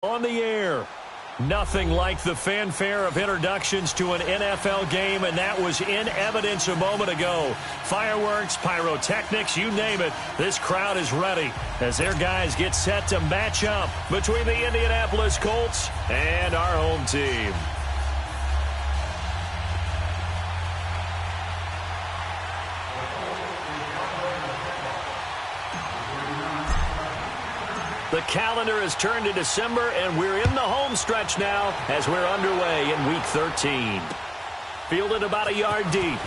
On the air. Nothing like the fanfare of introductions to an NFL game, and that was in evidence a moment ago. Fireworks, pyrotechnics, you name it. This crowd is ready as their guys get set to match up between the Indianapolis Colts and our home team. The calendar has turned to December, and we're in the home stretch now as we're underway in Week 13. Fielded about a yard deep.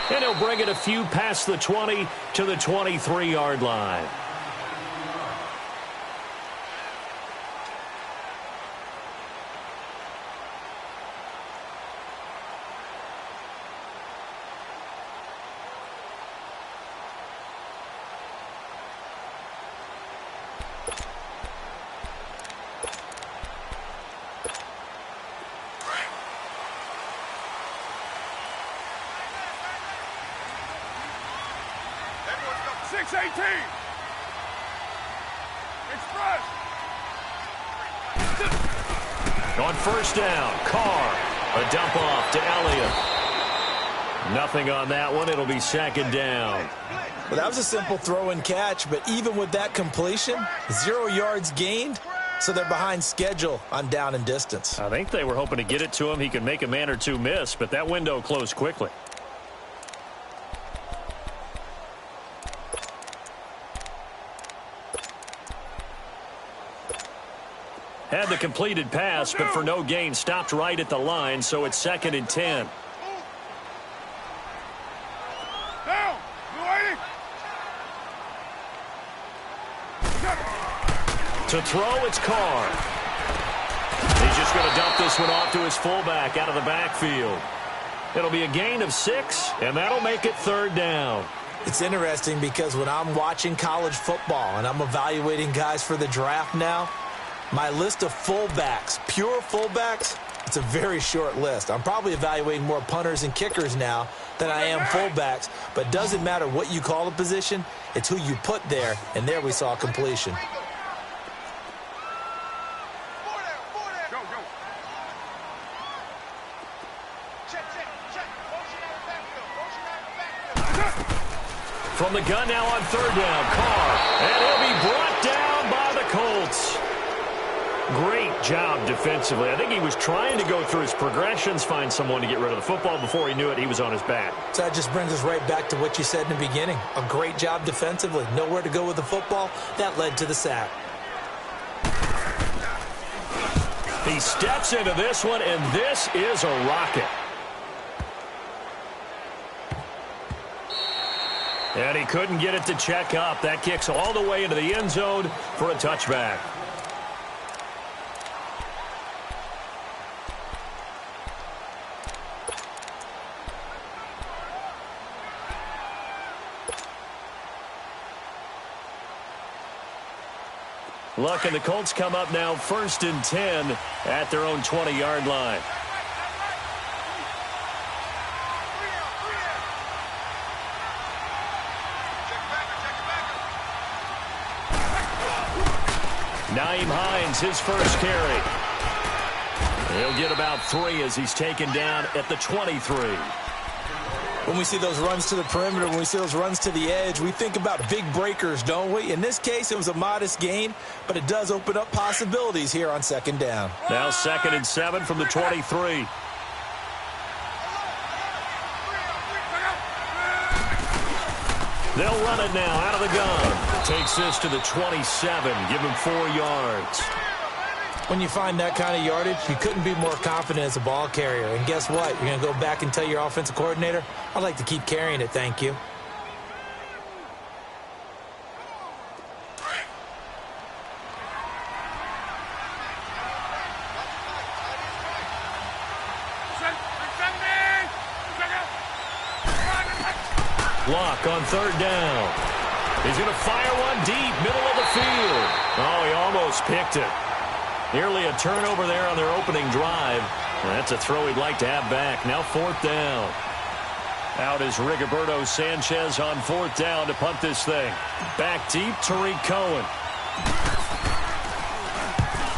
And he'll bring it a few past the 20 to the 23-yard line. On first down, Carr. A dump off to Elliott. Nothing on that one. It'll be second down. Well, that was a simple throw and catch, but even with that completion, 0 yards gained, so they're behind schedule on down and distance. I think they were hoping to get it to him. He could make a man or two miss, but that window closed quickly. Had the completed pass, but for no gain, stopped right at the line, so it's 2nd and 10. Down. To throw, it's Carr. He's just going to dump this one off to his fullback out of the backfield. It'll be a gain of 6, and that'll make it 3rd down. It's interesting because when I'm watching college football and I'm evaluating guys for the draft now, my list of fullbacks, pure fullbacks, it's a very short list. I'm probably evaluating more punters and kickers now than I am fullbacks, but it doesn't matter what you call the position, it's who you put there, and there we saw completion. From the gun now on 3rd down, Carr, and he'll be brought down by the Colts. Great job defensively. I think he was trying to go through his progressions, find someone to get rid of the football. Before he knew it, he was on his back. So that just brings us right back to what you said in the beginning. A great job defensively. Nowhere to go with the football. That led to the sack. He steps into this one, and this is a rocket. And he couldn't get it to check up. That kicks all the way into the end zone for a touchback. Luck, and the Colts come up now 1st and 10 at their own 20-yard line. Nyheim Hines, his first carry. He'll get about 3 as he's taken down at the 23. When we see those runs to the perimeter, when we see those runs to the edge, we think about big breakers, don't we? In this case, it was a modest gain, but it does open up possibilities here on 2nd down. Now 2nd and 7 from the 23. They'll run it now out of the gun. Takes this to the 27. Give him 4 yards. When you find that kind of yardage, you couldn't be more confident as a ball carrier. And guess what? You're going to go back and tell your offensive coordinator, I'd like to keep carrying it, thank you. Lock on 3rd down. He's going to fire one deep, middle of the field. Oh, he almost picked it. Nearly a turnover there on their opening drive. That's a throw he'd like to have back. Now 4th down. Out is Rigoberto Sanchez on 4th down to punt this thing. Back deep, Tariq Cohen.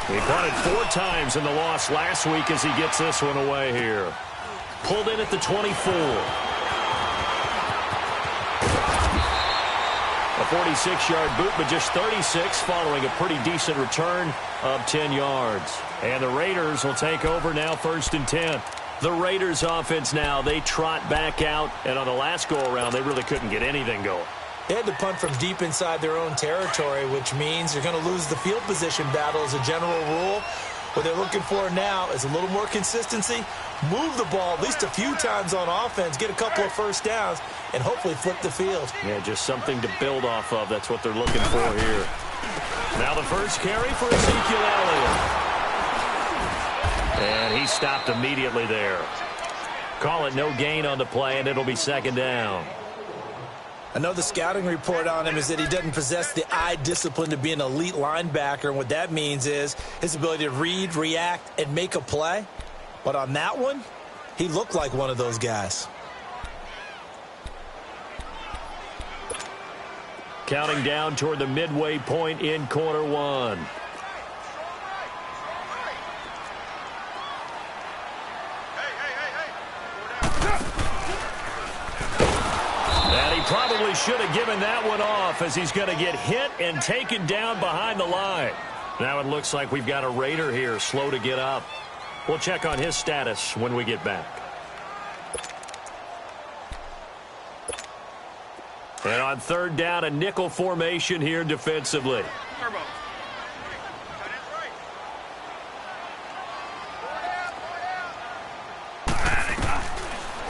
He punted 4 times in the loss last week as he gets this one away here. Pulled in at the 24. A 46-yard boot, but just 36 following a pretty decent return of 10 yards. And the Raiders will take over now, 1st and 10. The Raiders offense now, they trot back out, and on the last go-around, they really couldn't get anything going. They had to punt from deep inside their own territory, which means you're going to lose the field position battle as a general rule. What they're looking for now is a little more consistency, move the ball at least a few times on offense, get a couple of first downs, and hopefully flip the field. Yeah, just something to build off of. That's what they're looking for here. Now the first carry for Ezekiel Elliott. And he stopped immediately there. Call it no gain on the play, and it'll be 2nd down. I know the scouting report on him is that he doesn't possess the eye discipline to be an elite linebacker, and what that means is his ability to read, react, and make a play. But on that one, he looked like one of those guys. Counting down toward the midway point in quarter 1. Probably should have given that one off as he's going to get hit and taken down behind the line. Now it looks like we've got a Raider here, slow to get up. We'll check on his status when we get back. And on 3rd down, a nickel formation here defensively.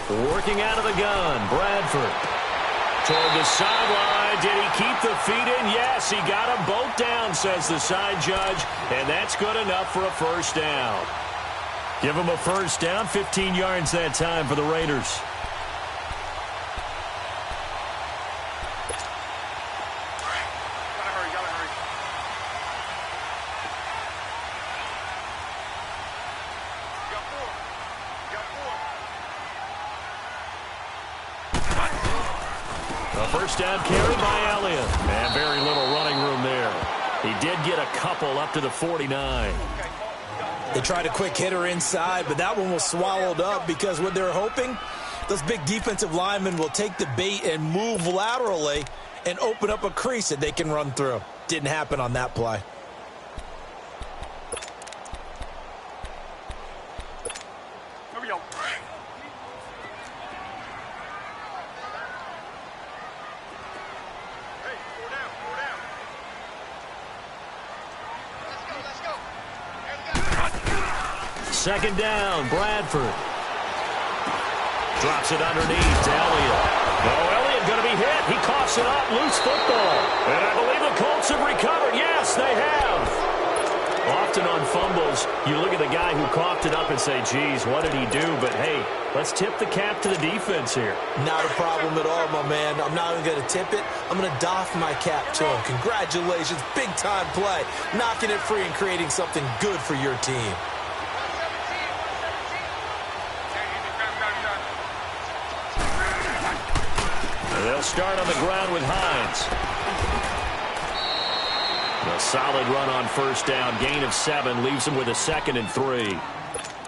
Working out of the gun, Bradford. Toward the sideline. Did he keep the feet in? Yes, he got them both down, says the side judge, and that's good enough for a 1st down. Give him a 1st down, 15 yards that time for the Raiders. First down carry by Elliott. And very little running room there. He did get a couple up to the 49. They tried a quick hitter inside, but that one was swallowed up because what they're hoping, those big defensive linemen will take the bait and move laterally and open up a crease that they can run through. Didn't happen on that play. Here we go. Second down, Bradford. Drops it underneath to Elliott. Oh, Elliott going to be hit. He coughs it up. Loose football. And I believe the Colts have recovered. Yes, they have. Often on fumbles, you look at the guy who coughed it up and say, geez, what did he do? But, hey, let's tip the cap to the defense here. Not a problem at all, my man. I'm not even going to tip it. I'm going to doff my cap to him. Congratulations. Big-time play. Knocking it free and creating something good for your team. They'll start on the ground with Hines. A solid run on 1st down. Gain of 7 leaves him with a 2nd and 3.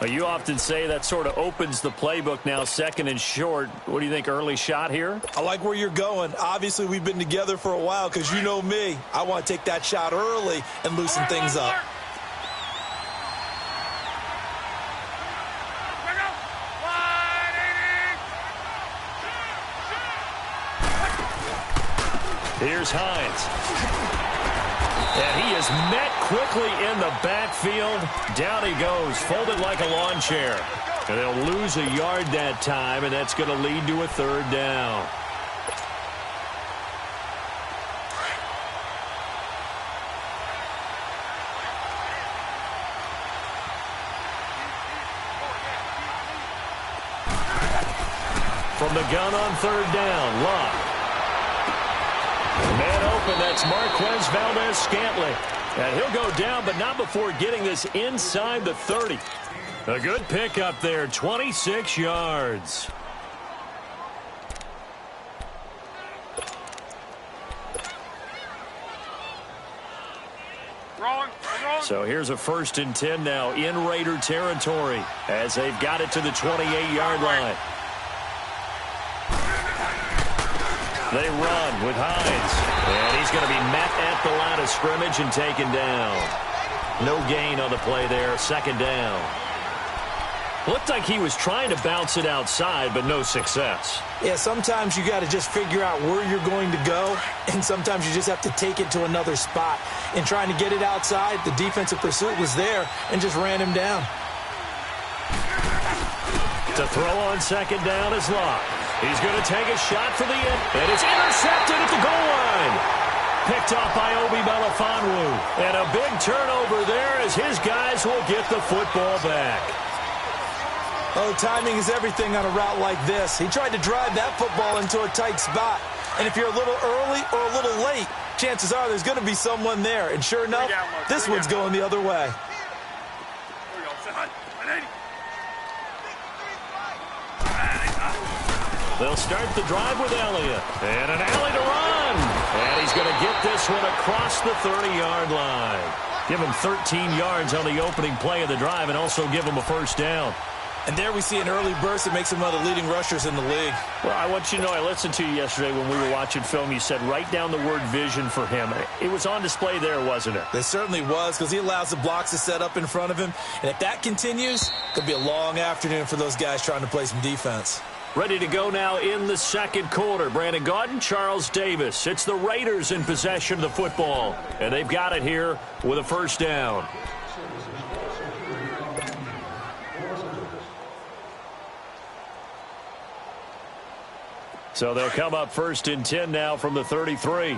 You often say that sort of opens the playbook now, 2nd and short. What do you think, early shot here? I like where you're going. Obviously, we've been together for a while because you know me. I want to take that shot early and loosen things up. Here's Hines. And he is met quickly in the backfield. Down he goes, folded like a lawn chair. And they'll lose a yard that time, and that's going to lead to a 3rd down. From the gun on 3rd down, Love. Man open, that's Marquez Valdez-Scantling. And he'll go down, but not before getting this inside the 30. A good pickup there, 26 yards. So here's a 1st and 10 now in Raider territory as they've got it to the 28-yard line. They run with Hines, and he's going to be met at the line of scrimmage and taken down. No gain on the play there, 2nd down. Looked like he was trying to bounce it outside, but no success. Yeah, sometimes you got to just figure out where you're going to go, and sometimes you just have to take it to another spot. In trying to get it outside, the defensive pursuit was there and just ran him down. To throw on 2nd down is Locke. He's going to take a shot for the end, and it's intercepted at the goal line. Picked off by Obi Melifonwu. And a big turnover there as his guys will get the football back. Oh, timing is everything on a route like this. He tried to drive that football into a tight spot. And if you're a little early or a little late, chances are there's going to be someone there. And sure enough, this one's going the other way. They'll start the drive with Elliott. And an alley to run. And he's going to get this one across the 30-yard line. Give him 13 yards on the opening play of the drive and also give him a 1st down. And there we see an early burst that makes him one of the leading rushers in the league. Well, I want you to know, I listened to you yesterday when we were watching film. You said write down the word vision for him. It was on display there, wasn't it? It certainly was, because he allows the blocks to set up in front of him. And if that continues, it could be a long afternoon for those guys trying to play some defense. Ready to go now in the 2nd quarter. Brandon Gaudin, Charles Davis. It's the Raiders in possession of the football. And they've got it here with a 1st down. So they'll come up 1st and 10 now from the 33.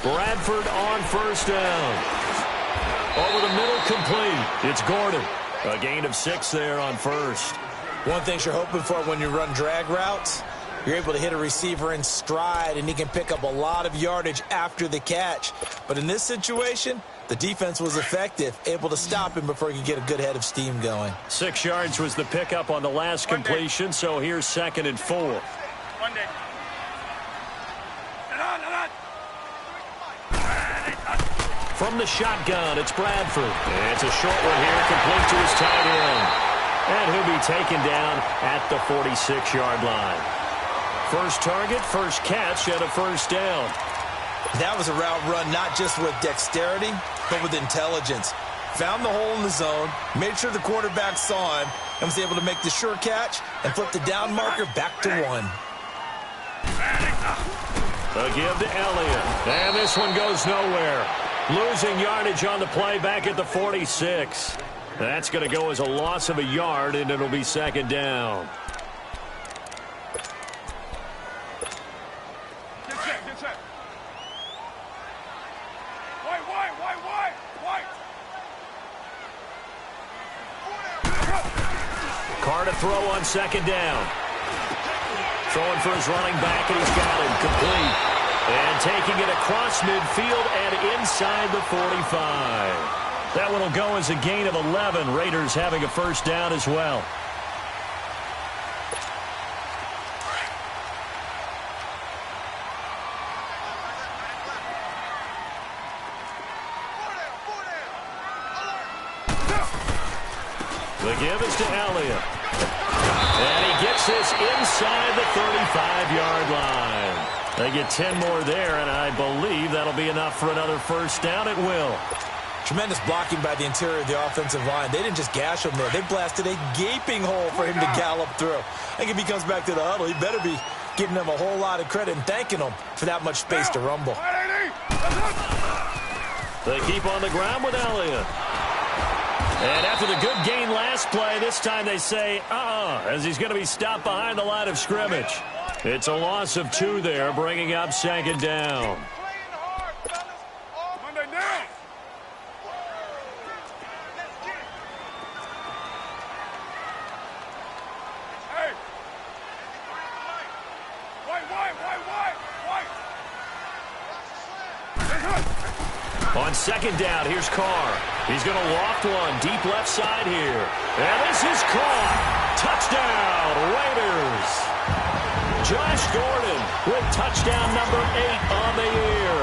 Bradford on 1st down. Over the middle, complete. It's Gordon. A gain of 6 there on 1st. One thing you're hoping for when you run drag routes, you're able to hit a receiver in stride, and he can pick up a lot of yardage after the catch. But in this situation, the defense was effective, able to stop him before he could get a good head of steam going. 6 yards was the pickup on the last completion, so here's 2nd and 4. From the shotgun, it's Bradford. It's a short one here, complete to his tight end. And he'll be taken down at the 46-yard line. 1st target, 1st catch, and a 1st down. That was a route run not just with dexterity, but with intelligence. Found the hole in the zone, made sure the quarterback saw him, and was able to make the sure catch and flip the down marker back to 1. A give to Elliott. And this one goes nowhere. Losing yardage on the play back at the 46. That's going to go as a loss of a yard, and it'll be 2nd down. Carr to throw on 2nd down. Throwing for his running back, and he's got him complete. And taking it across midfield and inside the 45. That one will go as a gain of 11. Raiders having a 1st down as well. The give is to Elliott. And he gets this inside the 35-yard line. They get 10 more there, and I believe that'll be enough for another 1st down. It will. Tremendous blocking by the interior of the offensive line. They didn't just gash him there. They blasted a gaping hole for him to gallop through. I think if he comes back to the huddle, he better be giving them a whole lot of credit and thanking them for that much space to rumble. They keep on the ground with Elliott. And after the good gain last play, this time they say, as he's going to be stopped behind the line of scrimmage. It's a loss of 2 there, bringing up 2nd down. On 2nd down, here's Carr. He's going to loft one deep left side here. And this is caught. Touchdown, Raiders. Josh Gordon with touchdown number 8 on the year.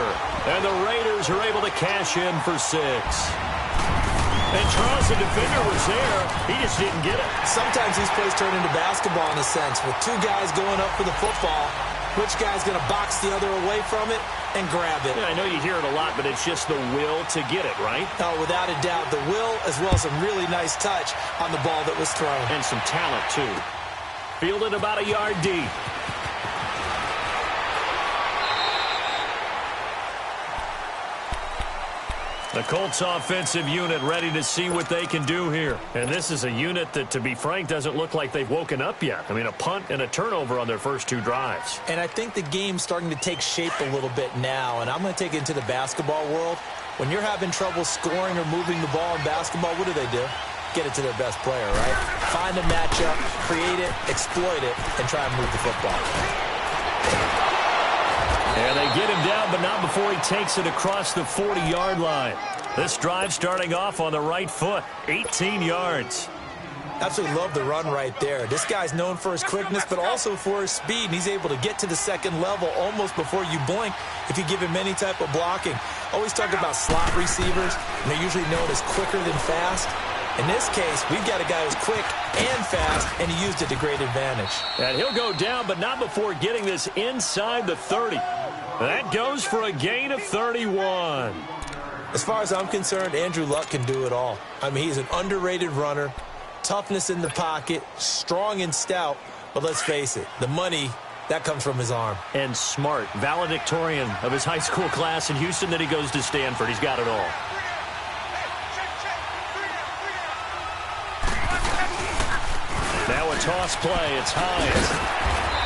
And the Raiders are able to cash in for 6. And Charles, the defender, was there. He just didn't get it. Sometimes these plays turn into basketball in a sense. With two guys going up for the football, which guy's going to box the other away from it and grab it? Yeah, I know you hear it a lot, but it's just the will to get it, right? Oh, without a doubt. The will as well as some really nice touch on the ball that was thrown. And some talent, too. Fielded about a yard deep. The Colts offensive unit ready to see what they can do here. And this is a unit that, to be frank, doesn't look like they've woken up yet. I mean, a punt and a turnover on their first 2 drives. And I think the game's starting to take shape a little bit now. And I'm going to take it into the basketball world. When you're having trouble scoring or moving the ball in basketball, what do? Get it to their best player, right? Find a matchup, create it, exploit it, and try and move the football. And they get him down, but not before he takes it across the 40-yard line. This drive starting off on the right foot, 18 yards. Absolutely love the run right there. This guy's known for his quickness, but also for his speed. And he's able to get to the second level almost before you blink if you give him any type of blocking. Always talk about slot receivers, and they're usually known as quicker than fast. In this case, we've got a guy who's quick and fast, and he used it to great advantage. And he'll go down, but not before getting this inside the 30. That goes for a gain of 31. As far as I'm concerned, Andrew Luck can do it all. I mean, he's an underrated runner, toughness in the pocket, strong and stout, but let's face it, the money, that comes from his arm. And smart, valedictorian of his high school class in Houston, then he goes to Stanford. He's got it all. Now a toss play. It's Hines.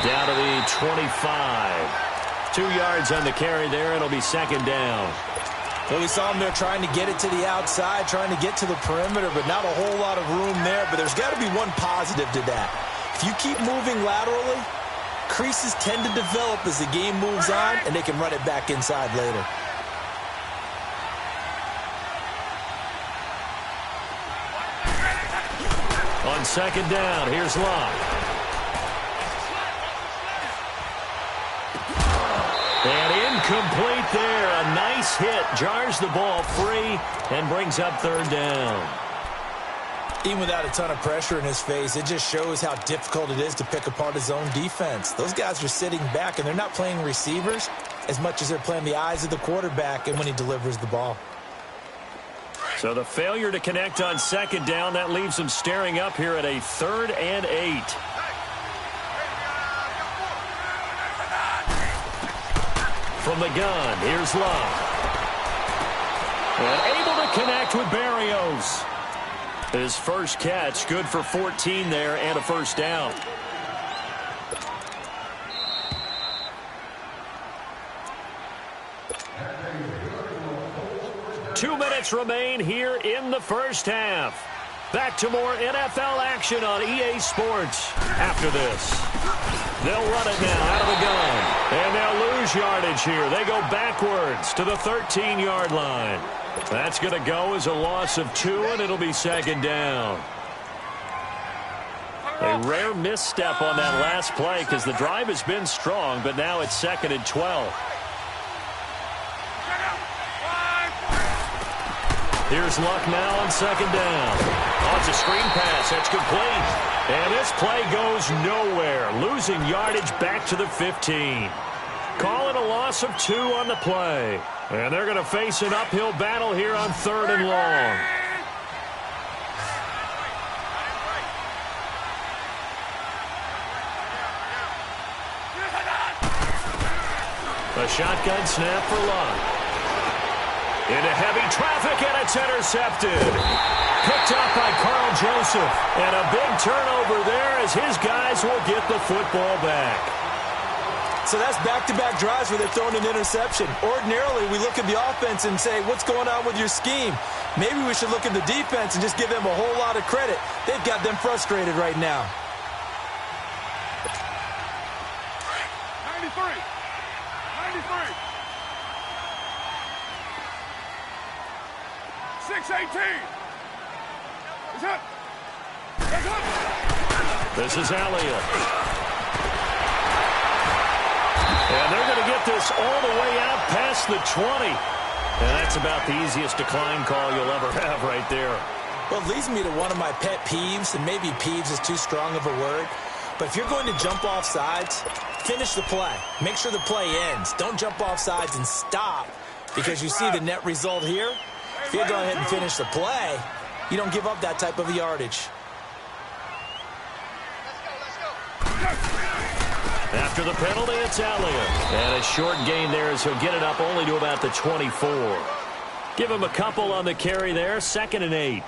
Down to the 25. 2 yards on the carry there. It'll be second down. Well, we saw him there trying to get it to the outside, trying to get to the perimeter, but not a whole lot of room there. But there's got to be one positive to that. If you keep moving laterally, creases tend to develop as the game moves on, and they can run it back inside later. On second down, here's Locke. And incomplete there. A nice hit. Jars the ball free and brings up third down. Even without a ton of pressure in his face, it just shows how difficult it is to pick apart his own defense. Those guys are sitting back, and they're not playing receivers as much as they're playing the eyes of the quarterback and when he delivers the ball. So the failure to connect on second down, that leaves them staring up here at a 3rd and 8. From the gun, here's Love. And able to connect with Berrios. His first catch, good for 14 there and a first down. Two minutes remain here in the first half. Back to more NFL action on EA Sports after this. They'll run it now out of the gun. And they'll lose yardage here. They go backwards to the 13-yard line. That's going to go as a loss of 2, and it'll be second down. A rare misstep on that last play because the drive has been strong, but now it's 2nd and 12. Here's Luck now on second down. Oh, it's a screen pass. That's complete. And this play goes nowhere. Losing yardage back to the 15. Call it a loss of 2 on the play. And they're going to face an uphill battle here on 3rd and long. A shotgun snap for Luck. Into heavy traffic, and it's intercepted. Picked up by Carl Joseph. And a big turnover there as his guys will get the football back. So that's back-to-back drives where they're throwing an interception. Ordinarily, we look at the offense and say, what's going on with your scheme? Maybe we should look at the defense and just give them a whole lot of credit. They've got them frustrated right now. 93. 93. 6-18. It's up. It's up. This is Elliott. And they're going to get this all the way out past the 20. And that's about the easiest decline call you'll ever have right there. Well, it leads me to one of my pet peeves, and maybe peeves is too strong of a word. But if you're going to jump off sides, finish the play. Make sure the play ends. Don't jump off sides and stop, because you see the net result here. If you go ahead and finish the play, you don't give up that type of yardage. After the penalty, it's Elliott. And a short gain there as he'll get it up only to about the 24. Give him a couple on the carry there, 2nd and 8.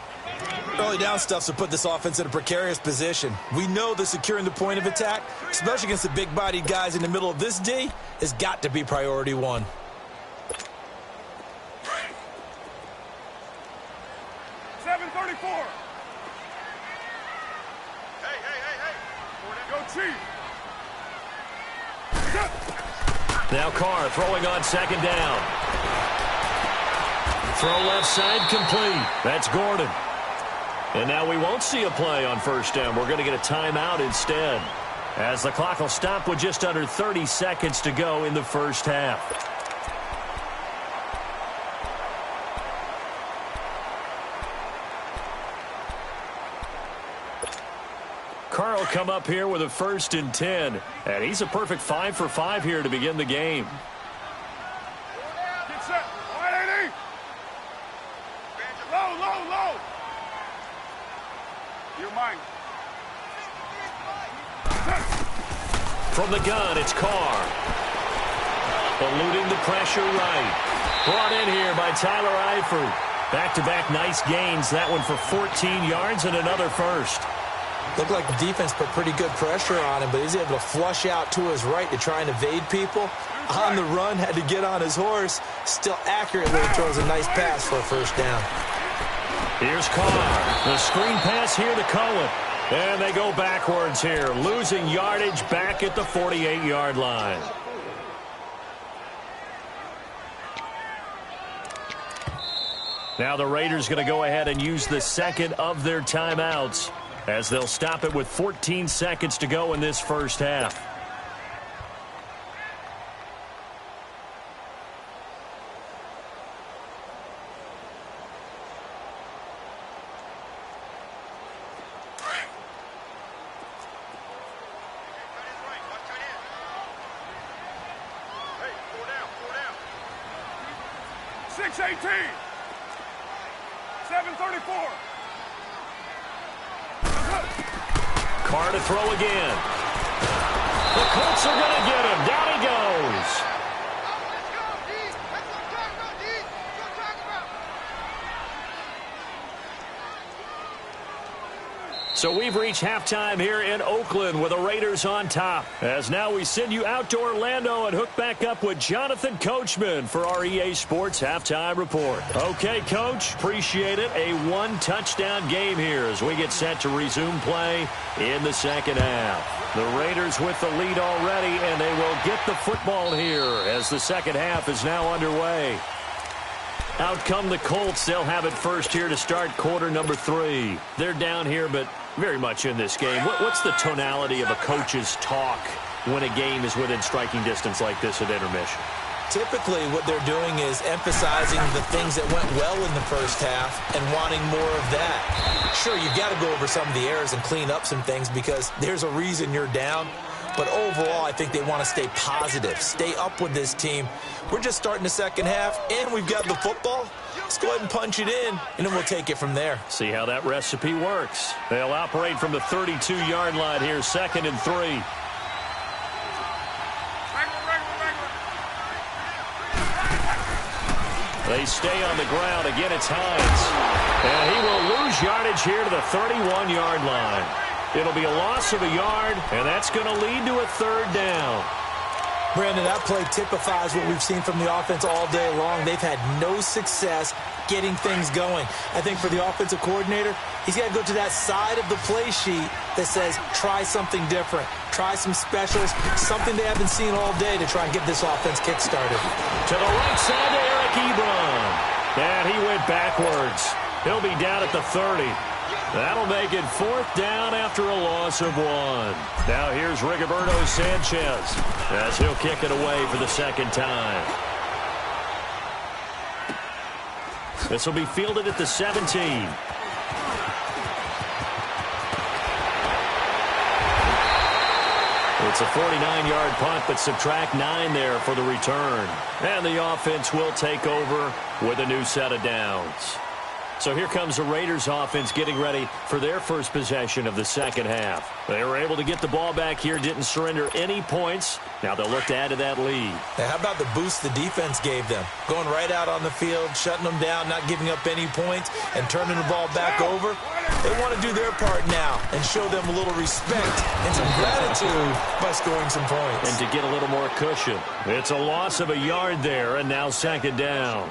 Early down stuffs will put this offense in a precarious position. We know that securing the point of attack, especially against the big-bodied guys in the middle of this D, has got to be priority one. Now Carr throwing on 2nd down. Throw left side complete. That's Gordon. And now we won't see a play on 1st down. We're going to get a timeout instead, as the clock will stop with just under 30 seconds to go in the 1st half. Carr will come up here with a 1st and 10. And he's a perfect 5 for 5 here to begin the game. Get set. 180. Low, low, low. Your mind. From the gun, it's Carr. Eluding the pressure right. Brought in here by Tyler Eifert. Back-to-back nice gains. That one for 14 yards and another 1st. Looked like the defense put pretty good pressure on him, but he's able to flush out to his right to try and evade people. On the run, had to get on his horse. Still accurately throws a nice pass for a 1st down. Here's Carr. The screen pass here to Cohen. And they go backwards here, losing yardage back at the 48-yard line. Now the Raiders going to go ahead and use the 2nd of their timeouts, as they'll stop it with 14 seconds to go in this 1st half. Hey, 6:18. 7:34. Carr to throw again. The Colts are going to get him. Down he goes. So we've reached halftime here in Oakland with the Raiders on top. As now we send you out to Orlando and hook back up with Jonathan Coachman for our EA Sports Halftime Report. Okay, Coach, appreciate it. A 1-touchdown game here as we get set to resume play in the 2nd half. The Raiders with the lead already, and they will get the football here as the 2nd half is now underway. Out come the Colts. They'll have it first here to start quarter number 3. They're down here, but very much in this game. What's the tonality of a coach's talk when a game is within striking distance like this at intermission? Typically, what they're doing is emphasizing the things that went well in the 1st half and wanting more of that. Sure, you've got to go over some of the errors and clean up some things because there's a reason you're down. But overall, I think they want to stay positive, stay up with this team. We're just starting the 2nd half, and we've got the football. Let's go ahead and punch it in, and then we'll take it from there. See how that recipe works. They'll operate from the 32-yard line here, 2nd and 3. They stay on the ground. Again, it's Hines. And he will lose yardage here to the 31-yard line. It'll be a loss of a yard, and that's going to lead to a 3rd down. Brandon, that play typifies what we've seen from the offense all day long. They've had no success getting things going. I think for the offensive coordinator, he's got to go to that side of the play sheet that says try something different, try some specials, something they haven't seen all day to try and get this offense kick-started. To the right side to Eric Ebron. And he went backwards. He'll be down at the 30. That'll make it 4th down after a loss of 1. Now here's Rigoberto Sanchez as he'll kick it away for the second time. This will be fielded at the 17. It's a 49-yard punt, but subtract 9 there for the return. And the offense will take over with a new set of downs. So here comes the Raiders offense getting ready for their first possession of the second half. They were able to get the ball back here, didn't surrender any points. Now they'll look to add to that lead. Now, how about the boost the defense gave them? Going right out on the field, shutting them down, not giving up any points, and turning the ball back over. They want to do their part now and show them a little respect and some gratitude by scoring some points. And to get a little more cushion. It's a loss of a yard there, and now second down.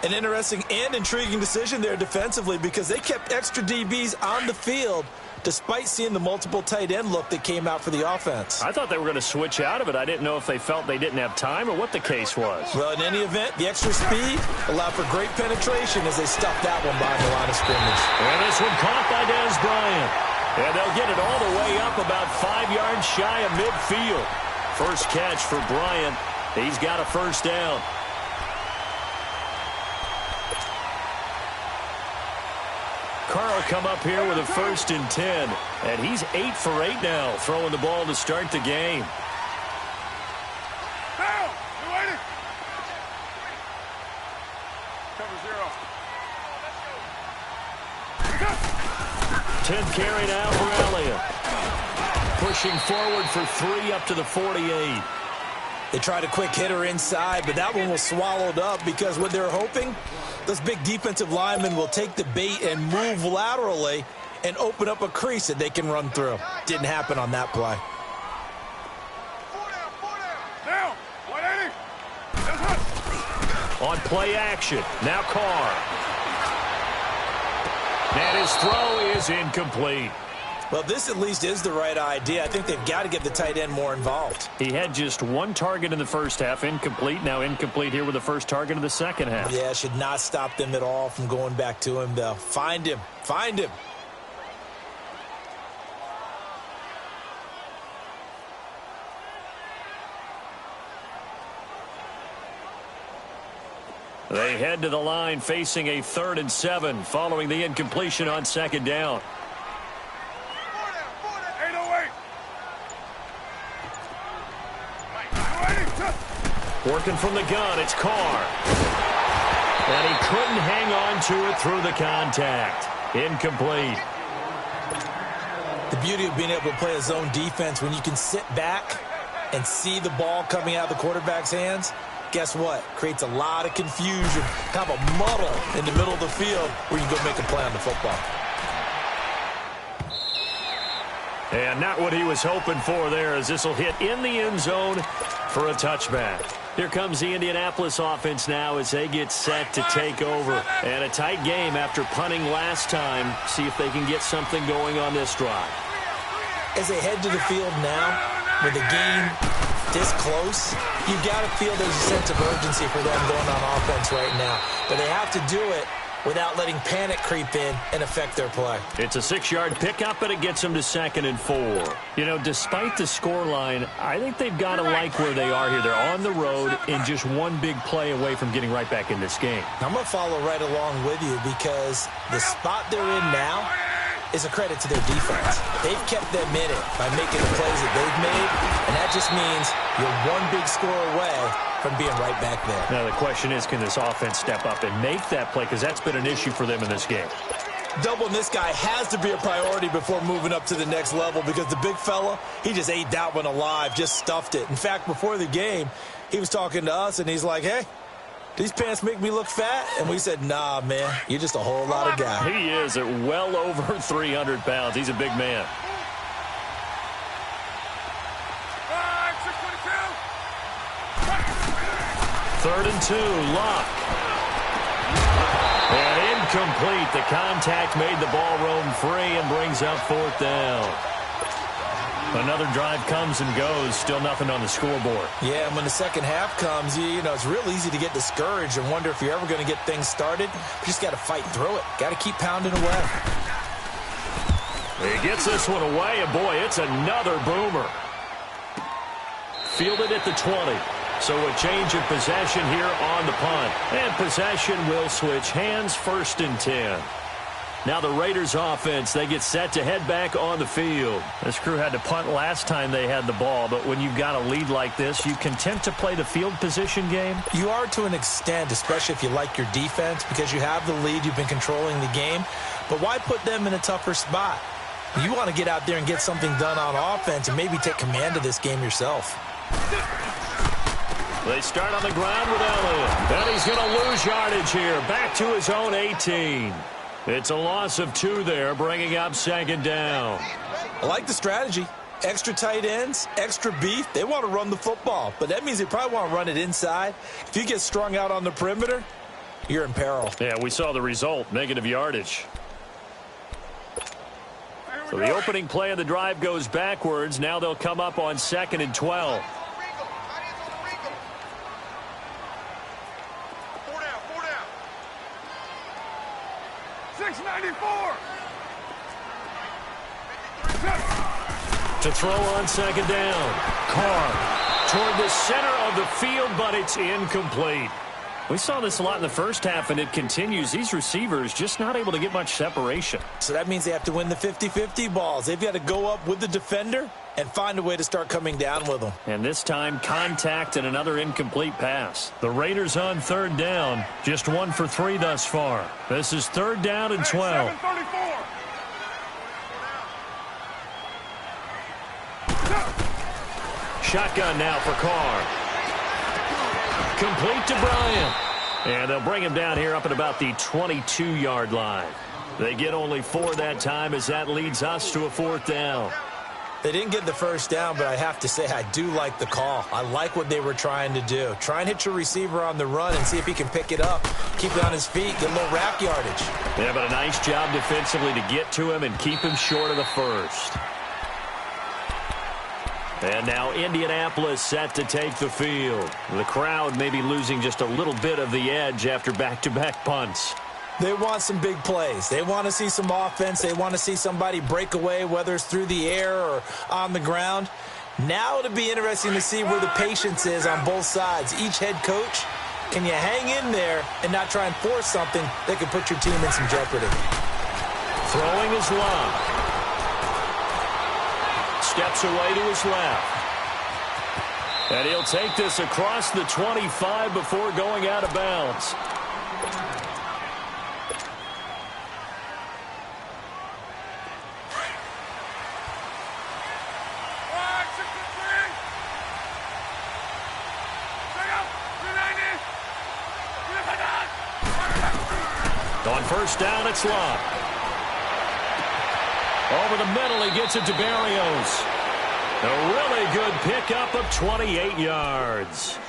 An interesting and intriguing decision there defensively because they kept extra DBs on the field despite seeing the multiple tight end look that came out for the offense. I thought they were going to switch out of it. I didn't know if they felt they didn't have time or what the case was. Well, in any event, the extra speed allowed for great penetration as they stuffed that one behind the line of scrimmage. And this one caught by Dez Bryant. And they'll get it all the way up about 5 yards shy of midfield. First catch for Bryant. He's got a first down. Carl come up here with a 1st and 10. And he's 8 for 8 now, throwing the ball to start the game. Down! You waiting? Cover 0. 10th carry now for Elliott. Pushing forward for 3 up to the 48. They tried a quick hitter inside, but that one was swallowed up because what they're hoping, those big defensive linemen will take the bait and move laterally and open up a crease that they can run through. Didn't happen on that play. 4 down! 180! That's hot! On play action, now Carr. And his throw is incomplete. Well, this at least is the right idea. I think they've got to get the tight end more involved. He had just 1 target in the first half, incomplete. Now incomplete here with the first target of the second half. Yeah, should not stop them at all from going back to him, though. Find him. Find him. They head to the line facing a 3rd and 7 following the incompletion on second down. 808! Working from the gun, it's Carr. And he couldn't hang on to it through the contact. Incomplete. The beauty of being able to play a zone defense when you can sit back and see the ball coming out of the quarterback's hands, guess what? Creates a lot of confusion, kind of a muddle in the middle of the field where you can go make a play on the football. And not what he was hoping for there, as this will hit in the end zone for a touchback. Here comes the Indianapolis offense now as they get set to take over. And a tight game after punting last time. See if they can get something going on this drive. As they head to the field now, with the game this close, you've got to feel there's a sense of urgency for them going on offense right now. But they have to do it without letting panic creep in and affect their play. It's a 6-yard pickup, but it gets them to 2nd and 4. You know, despite the scoreline, I think they've got to like where they are here. They're on the road and just one big play away from getting right back in this game. I'm going to follow right along with you because the spot they're in now is a credit to their defense. They've kept them in it by making the plays that they've made, and that just means you're one big score away from being right back there. Now the question is, can this offense step up and make that play? Because that's been an issue for them in this game. Doubling this guy has to be a priority before moving up to the next level because the big fella, he just ate that one alive, just stuffed it. In fact, before the game, he was talking to us, and he's like, hey, these pants make me look fat? And we said, nah, man, you're just a whole lot of guy. He is at well over 300 pounds. He's a big man. 3rd and 2, Luck. And incomplete. The contact made the ball roam free and brings up 4th down. Another drive comes and goes. Still nothing on the scoreboard. Yeah, and when the second half comes, you know, it's real easy to get discouraged and wonder if you're ever going to get things started. You just got to fight through it. Got to keep pounding away. He gets this one away, and boy, it's another boomer. Fielded at the 20. So a change of possession here on the punt. And possession will switch hands, 1st and 10. Now the Raiders offense, they get set to head back on the field. This crew had to punt last time they had the ball, but when you've got a lead like this, you content to play the field position game? You are to an extent, especially if you like your defense, because you have the lead, you've been controlling the game. But why put them in a tougher spot? You want to get out there and get something done on offense and maybe take command of this game yourself. They start on the ground with Elliott. And he's going to lose yardage here. Back to his own 18. It's a loss of 2 there, bringing up 2nd down. I like the strategy. Extra tight ends, extra beef. They want to run the football, but that means they probably want to run it inside. If you get strung out on the perimeter, you're in peril. Yeah, we saw the result, negative yardage. So the opening play of the drive goes backwards. Now they'll come up on 2nd and 12. 694. To throw on 2nd down. Carr toward the center of the field, but it's incomplete. We saw this a lot in the first half, and it continues. These receivers just not able to get much separation. So that means they have to win the 50-50 balls. They've got to go up with the defender and find a way to start coming down with them. And this time, contact and another incomplete pass. The Raiders on 3rd down. Just 1 for 3 thus far. This is 3rd down and 12. 734. Shotgun now for Carr. Complete to Bryant. And they'll bring him down here up at about the 22-yard line. They get only 4 that time as that leads us to a 4th down. They didn't get the 1st down, but I have to say I do like the call. I like what they were trying to do. Try and hit your receiver on the run and see if he can pick it up. Keep it on his feet, get a little rack yardage. Yeah, but a nice job defensively to get to him and keep him short of the 1st. And now Indianapolis set to take the field. The crowd may be losing just a little bit of the edge after back-to-back punts. They want some big plays. They want to see some offense. They want to see somebody break away, whether it's through the air or on the ground. Now it'll be interesting to see where the patience is on both sides. Each head coach, can you hang in there and not try and force something that could put your team in some jeopardy? Throwing is Love. Steps away to his left. And he'll take this across the 25 before going out of bounds. On 1st down, it's Love. Over the middle, he gets it to Berrios. A really good pickup of 28 yards.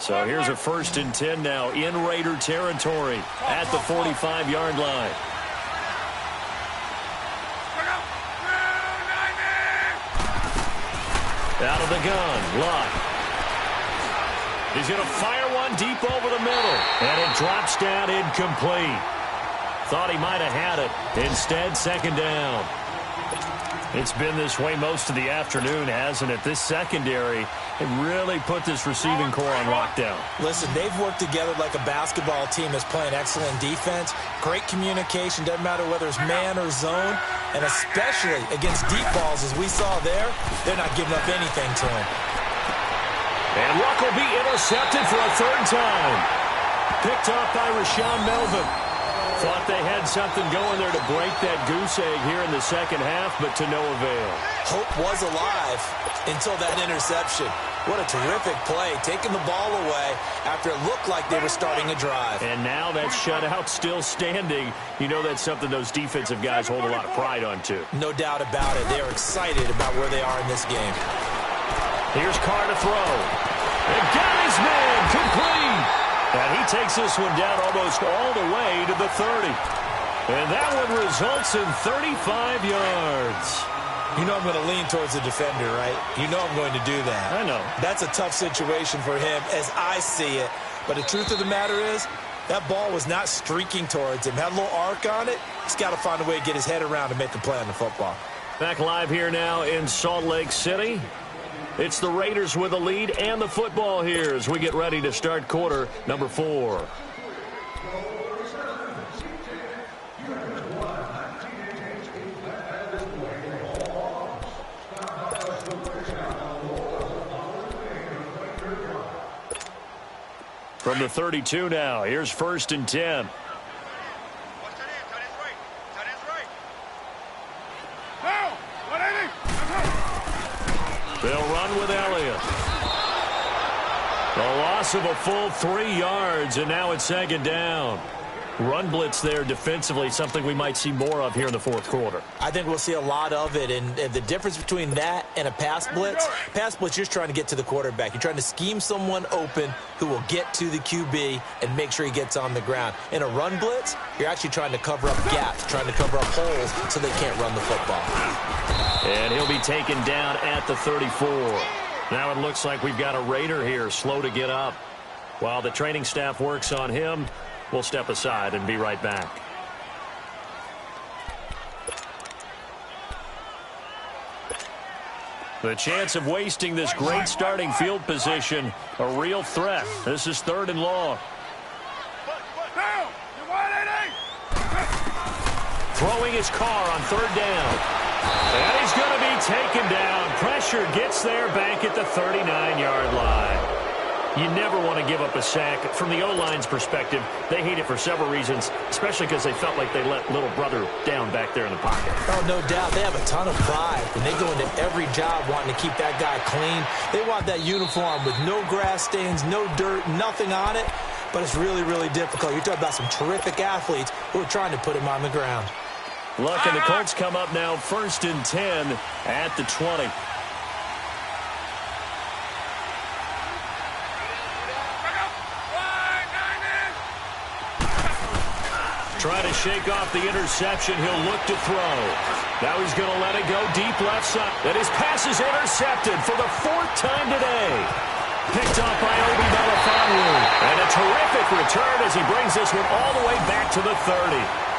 So here's a 1st and 10 now in Raider territory at the 45-yard line. Out of the gun, Lott. He's going to fire one deep over the middle, and it drops down incomplete. Thought he might have had it. Instead, 2nd down. It's been this way most of the afternoon, hasn't it? This secondary, it really put this receiving core on lockdown. Listen, they've worked together like a basketball team that's playing excellent defense. Great communication, doesn't matter whether it's man or zone. And especially against deep balls, as we saw there, they're not giving up anything to him. And Luck will be intercepted for a 3rd time. Picked off by Rashaan Melvin. Thought they had something going there to break that goose egg here in the 2nd half, but to no avail. Hope was alive until that interception. What a terrific play, taking the ball away after it looked like they were starting a drive. And now that shutout still standing. You know that's something those defensive guys hold a lot of pride on, too. No doubt about it. They are excited about where they are in this game. Here's Carr to throw. And got his man complete. And he takes this one down almost all the way to the 30. And that one results in 35 yards. You know I'm going to lean towards the defender, right? You know I'm going to do that. I know. That's a tough situation for him as I see it. But the truth of the matter is, that ball was not streaking towards him. Had a little arc on it. He's got to find a way to get his head around and make a play on the football. Back live here now in Salt Lake City. It's the Raiders with the lead and the football here as we get ready to start quarter number 4. From the 32 now, here's 1st and 10. They'll run with Elliott. A loss of a full 3 yards, and now it's 2nd down. Run blitz there defensively, something we might see more of here in the 4th quarter. I think we'll see a lot of it, and the difference between that and a pass blitz, you're just trying to get to the quarterback. You're trying to scheme someone open who will get to the QB and make sure he gets on the ground. In a run blitz, you're actually trying to cover up gaps, trying to cover up holes so they can't run the football. And he'll be taken down at the 34. Now it looks like we've got a Raider here, slow to get up. While the training staff works on him, we'll step aside and be right back. The chance of wasting this great starting field position, a real threat. This is 3rd and long. Throwing his car on 3rd down. And he's going to be taken down. Pressure gets there back at the 39-yard line. You never want to give up a sack. From the O-line's perspective, they hate it for several reasons, especially because they felt like they let little brother down back there in the pocket. Oh, no doubt. They have a ton of pride, and they go into every job wanting to keep that guy clean. They want that uniform with no grass stains, no dirt, nothing on it. But it's really, really difficult. You're talking about some terrific athletes who are trying to put him on the ground. Look, and the Colts come up now 1st and 10 at the 20. Trying to shake off the interception. He'll look to throw. Now he's going to let it go deep left side. And his pass is intercepted for the 4th time today. Picked off by Obi Melifonwu. And a terrific return as he brings this one all the way back to the 30.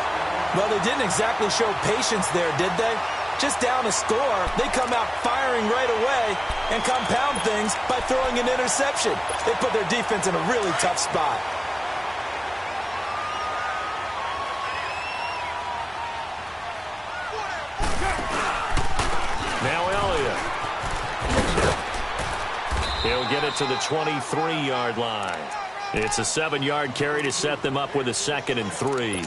Well, they didn't exactly show patience there, did they? Just down a score, they come out firing right away and compound things by throwing an interception. They put their defense in a really tough spot. Now Elliott. He'll get it to the 23-yard line. It's a 7-yard carry to set them up with a 2nd and 3.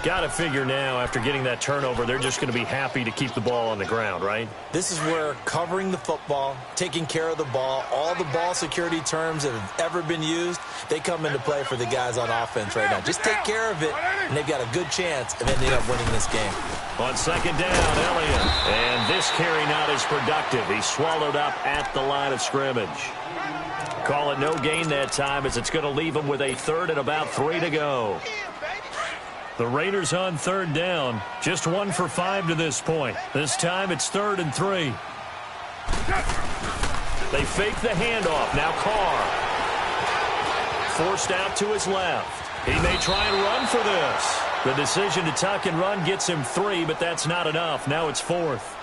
Got to figure now, after getting that turnover, they're just going to be happy to keep the ball on the ground, right? This is where covering the football, taking care of the ball, all the ball security terms that have ever been used, they come into play for the guys on offense right now. Just take care of it, and they've got a good chance of ending up winning this game. On 2nd down, Elliott. And this carry not as productive. He's swallowed up at the line of scrimmage. Call it no gain that time as it's going to leave him with a 3rd and about 3 to go. The Raiders on 3rd down. Just 1 for 5 to this point. This time it's 3rd and 3. They fake the handoff. Now Carr. Forced out to his left. He may try and run for this. The decision to tuck and run gets him 3, but that's not enough. Now it's 4th.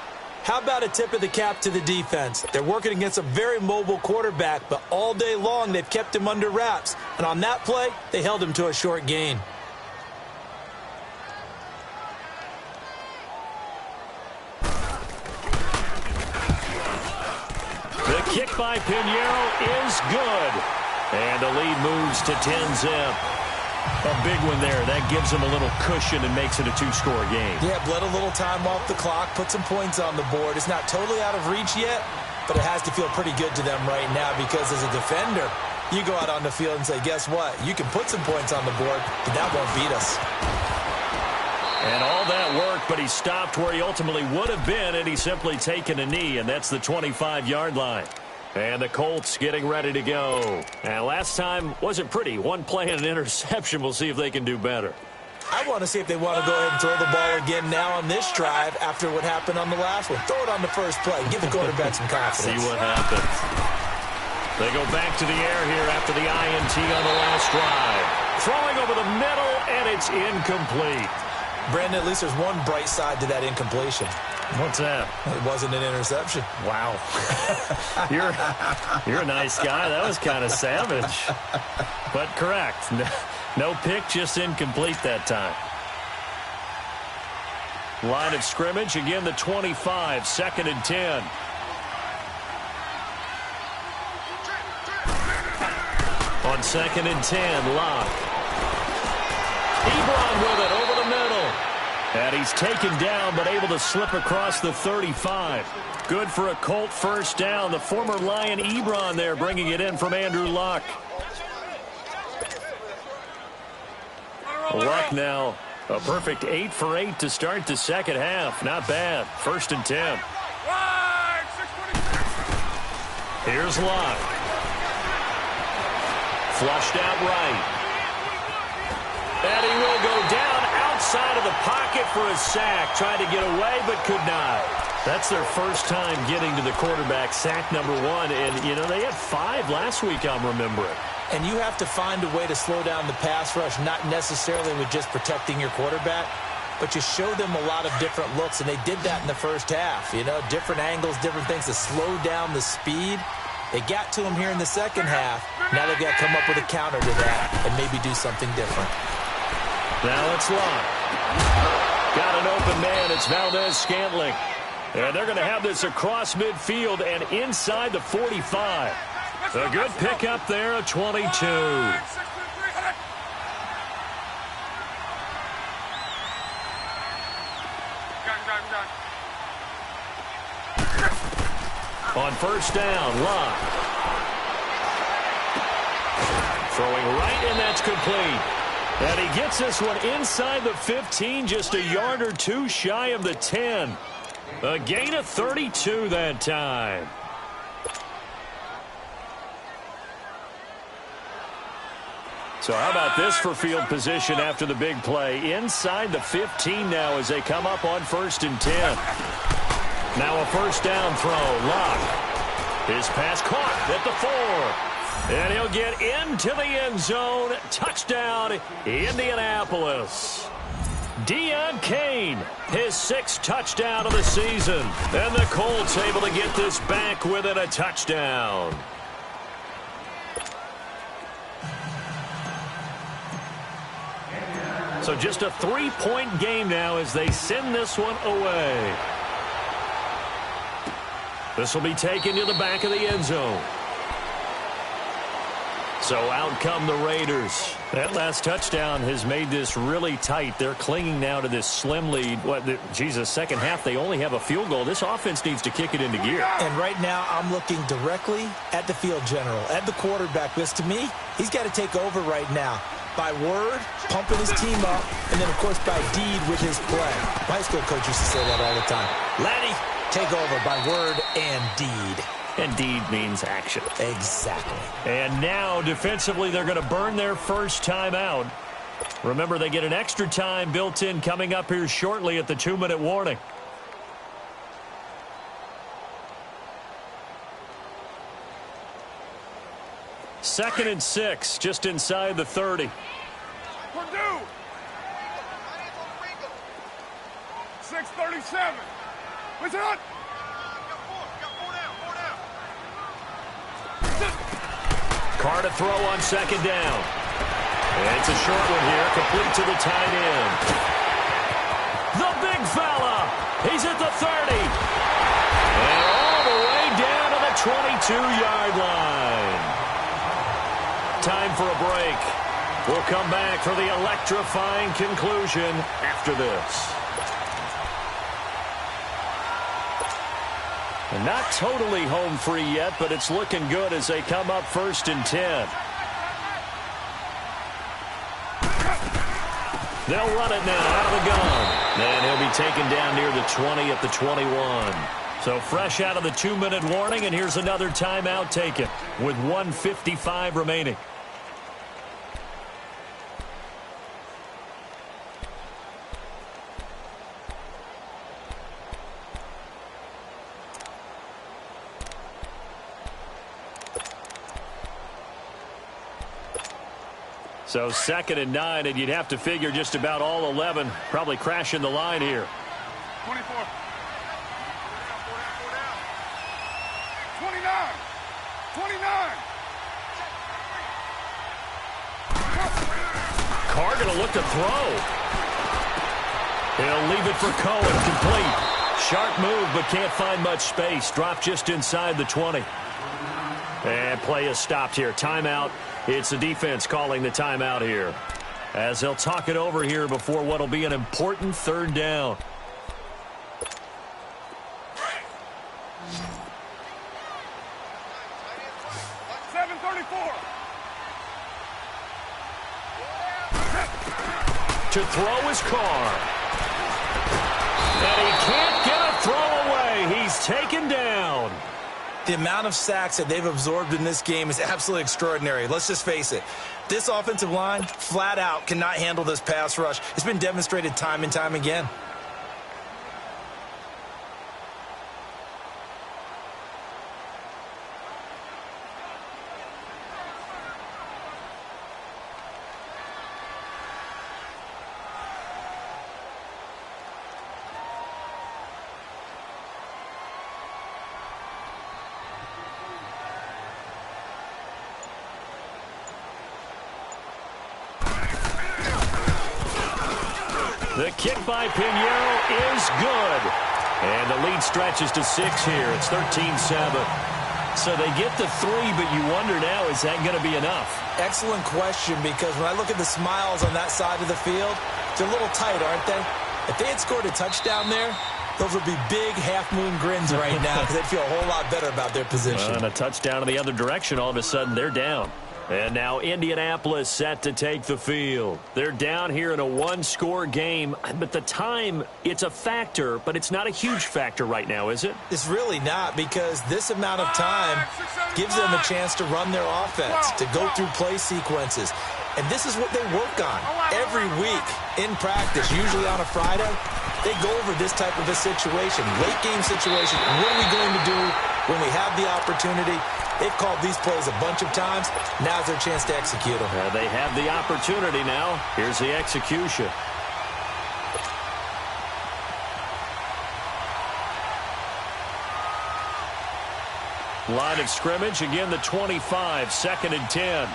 How about a tip of the cap to the defense? They're working against a very mobile quarterback, but all day long they've kept him under wraps. And on that play, they held him to a short gain. The kick by Pinheiro is good. And the lead moves to 10-zip. A big one there. That gives them a little cushion and makes it a 2-score game. Yeah, bled a little time off the clock, put some points on the board. It's not totally out of reach yet, but it has to feel pretty good to them right now because as a defender, you go out on the field and say, guess what? You can put some points on the board, but that won't beat us. And all that work, but he stopped where he ultimately would have been, and he's simply taken a knee, and that's the 25-yard line. And the Colts getting ready to go. And last time wasn't pretty. One play and an interception. We'll see if they can do better. I want to see if they want to go ahead and throw the ball again now on this drive after what happened on the last one. Throw it on the first play. Give the quarterback some confidence. See what happens. They go back to the air here after the INT on the last drive. Throwing over the middle, and it's incomplete. Brandon, at least there's one bright side to that incompletion. What's that? It wasn't an interception. Wow. You're a nice guy. That was kind of savage. But correct. No pick, just incomplete that time. Line of scrimmage, again the 25, 2nd and 10. On 2nd and 10, Locke. Ebron with it over the middle. And he's taken down, but able to slip across the 35. Good for a Colt first down. The former Lion Ebron there bringing it in from Andrew Luck. Luck now a perfect 8 for 8 to start the second half. Not bad. 1st and 10. Here's Luck. Flushed out right. And he will go down outside of the pocket for a sack. Tried to get away, but could not. That's their first time getting to the quarterback, sack number 1. And, you know, they had 5 last week, I'm remembering. And you have to find a way to slow down the pass rush, not necessarily with just protecting your quarterback, but you show them a lot of different looks, and they did that in the first half. You know, different angles, different things to slow down the speed. They got to him here in the second half. Now they've got to come up with a counter to that and maybe do something different. Now it's Locke. Got an open man. It's Valdez-Scantling. And they're going to have this across midfield and inside the 45. A good pickup there, a 22. On first down, Locke. Throwing right, and that's complete. And he gets this one inside the 15, just a yard or two shy of the 10. A gain of 32 that time. So how about this for field position after the big play? Inside the 15 now as they come up on 1st and 10. Now a first down throw. Locke. His pass caught at the 4. And he'll get into the end zone. Touchdown, Indianapolis. Deion Kane, his 6th touchdown of the season. And the Colts able to get this back within a touchdown. So just a 3-point game now as they send this one away. This will be taken to the back of the end zone. So out come the Raiders. That last touchdown has made this really tight. They're clinging now to this slim lead. Second half, they only have a field goal. This offense needs to kick it into gear. And right now, I'm looking directly at the field general, at the quarterback. Because to me, he's got to take over right now. By word, pumping his team up, and then, of course, by deed with his play. My high school coach used to say that all the time. Laddie, take over by word and deed. And deed means action. Exactly. And now, defensively, they're going to burn their first time out. Remember, they get an extra time built in coming up here shortly at the 2-minute warning. Second and 6, just inside the 30. Purdue. 6:37. What's it on? Carr to throw on second down. And it's a short one here, complete to the tight end. The big fella. He's at the 30. And all the way down to the 22-yard line. Time for a break. We'll come back for the electrifying conclusion after this. And not totally home free yet, but it's looking good as they come up 1st and 10. They'll run it now out of the gun. And he'll be taken down near the 20 at the 21. So fresh out of the 2-minute warning, and here's another timeout taken with 1:55 remaining. So 2nd and 9, and you'd have to figure just about all 11 probably crashing the line here. 24. 29. 29. Carr going to look to throw. He'll leave it for Cohen, complete. Sharp move, but can't find much space. Dropped just inside the 20. And play is stopped here. Timeout. It's the defense calling the timeout here, as they'll talk it over here before what will be an important 3rd down. To throw is Carr. And he can't get a throw away. He's taken down. The amount of sacks that they've absorbed in this game is absolutely extraordinary. Let's just face it. This offensive line, flat out, cannot handle this pass rush. It's been demonstrated time and time again. The kick by Pinheiro is good. And the lead stretches to 6 here. It's 13-7. So they get the 3, but you wonder now, is that going to be enough? Excellent question, because when I look at the smiles on that side of the field, they're a little tight, aren't they? If they had scored a touchdown there, those would be big half-moon grins right now, because they'd feel a whole lot better about their position. And a touchdown in the other direction, all of a sudden they're down. And now Indianapolis set to take the field. They're down here in a 1-score game, but the time, it's a factor, but it's not a huge factor right now, is it? It's really not, because this amount of time gives them a chance to run their offense, to go through play sequences. And this is what they work on every week in practice, usually on a Friday. They go over this type of a situation, late game situation. What are we going to do when we have the opportunity? They've called these plays a bunch of times. Now's their chance to execute them. They have the opportunity now. Here's the execution. Line of scrimmage, again the 25, 2nd and 10.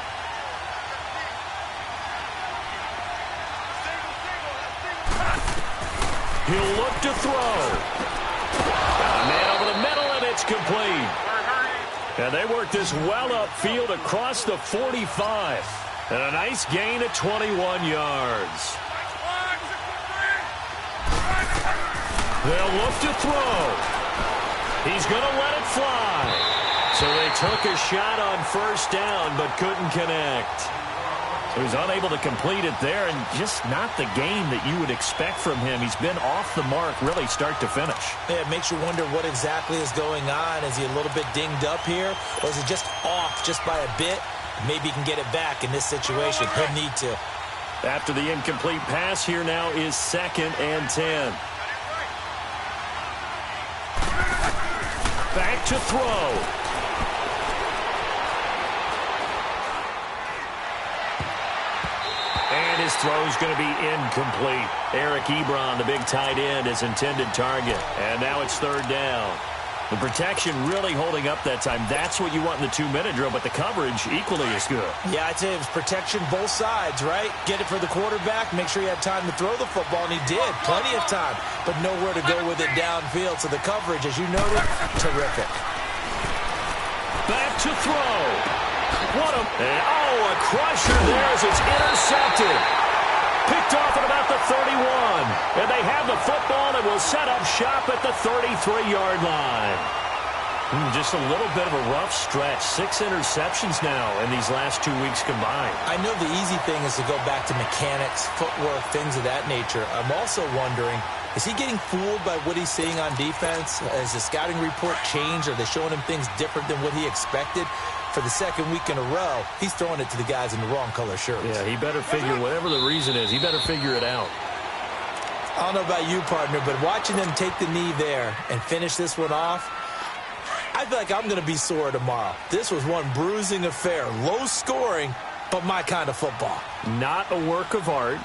He'll look to throw. Got a man over the middle, and it's complete. And they work this well upfield across the 45. And a nice gain at 21 yards. They'll look to throw. He's going to let it fly. So they took a shot on 1st down, but couldn't connect. He was unable to complete it there, and just not the game that you would expect from him. He's been off the mark, really, start to finish. Yeah, it makes you wonder what exactly is going on. Is he a little bit dinged up here, or is it just off just by a bit? Maybe he can get it back in this situation. He'll need to. After the incomplete pass, here now is 2nd and 10. Back to throw. And his throw is going to be incomplete. Eric Ebron, the big tight end, is intended target. And now it's 3rd down. The protection really holding up that time. That's what you want in the 2-minute drill, but the coverage equally as good. Yeah, I'd say it was protection both sides, right? Get it for the quarterback, make sure he had time to throw the football, and he did. Plenty of time, but nowhere to go with it downfield. So the coverage, as you noted, terrific. Back to throw. What a... a crusher there as it's intercepted. Picked off at about the 31. And they have the football and will set up shop at the 33-yard line. Just a little bit of a rough stretch. 6 interceptions now in these last 2 weeks combined. I know the easy thing is to go back to mechanics, footwork, things of that nature. I'm also wondering, is he getting fooled by what he's seeing on defense? Has the scouting report changed? Are they showing him things different than what he expected? For the 2nd week in a row, he's throwing it to the guys in the wrong color shirts. Yeah, he better figure, whatever the reason is, he better figure it out. I don't know about you, partner, but watching them take the knee there and finish this one off, I feel like I'm going to be sore tomorrow. This was one bruising affair. Low scoring, but my kind of football. Not a work of art,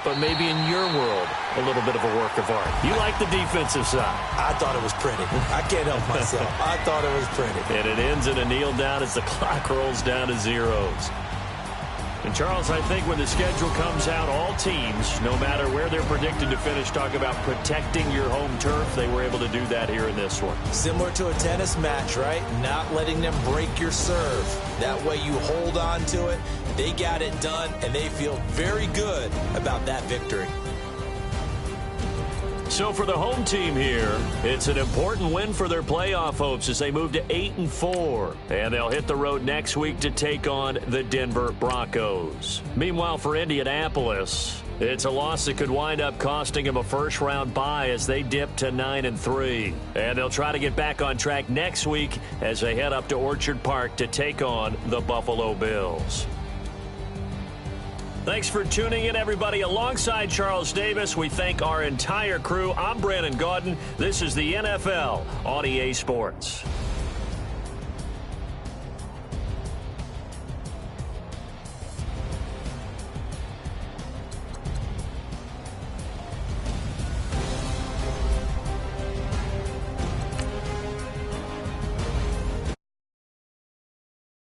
but maybe in your world, a little bit of a work of art. You like the defensive side. I thought it was pretty. I can't help myself. I thought it was pretty. And it ends in a kneel down as the clock rolls down to zeros. And, Charles, I think when the schedule comes out, all teams, no matter where they're predicted to finish, talk about protecting your home turf. They were able to do that here in this one. Similar to a tennis match, right? Not letting them break your serve. That way you hold on to it. They got it done, and they feel very good about that victory. So for the home team here, it's an important win for their playoff hopes as they move to 8-4. And they'll hit the road next week to take on the Denver Broncos. Meanwhile, for Indianapolis, it's a loss that could wind up costing them a first-round bye as they dip to 9-3. And they'll try to get back on track next week as they head up to Orchard Park to take on the Buffalo Bills. Thanks for tuning in, everybody. Alongside Charles Davis, we thank our entire crew. I'm Brandon Gaudin. This is the NFL on EA Sports.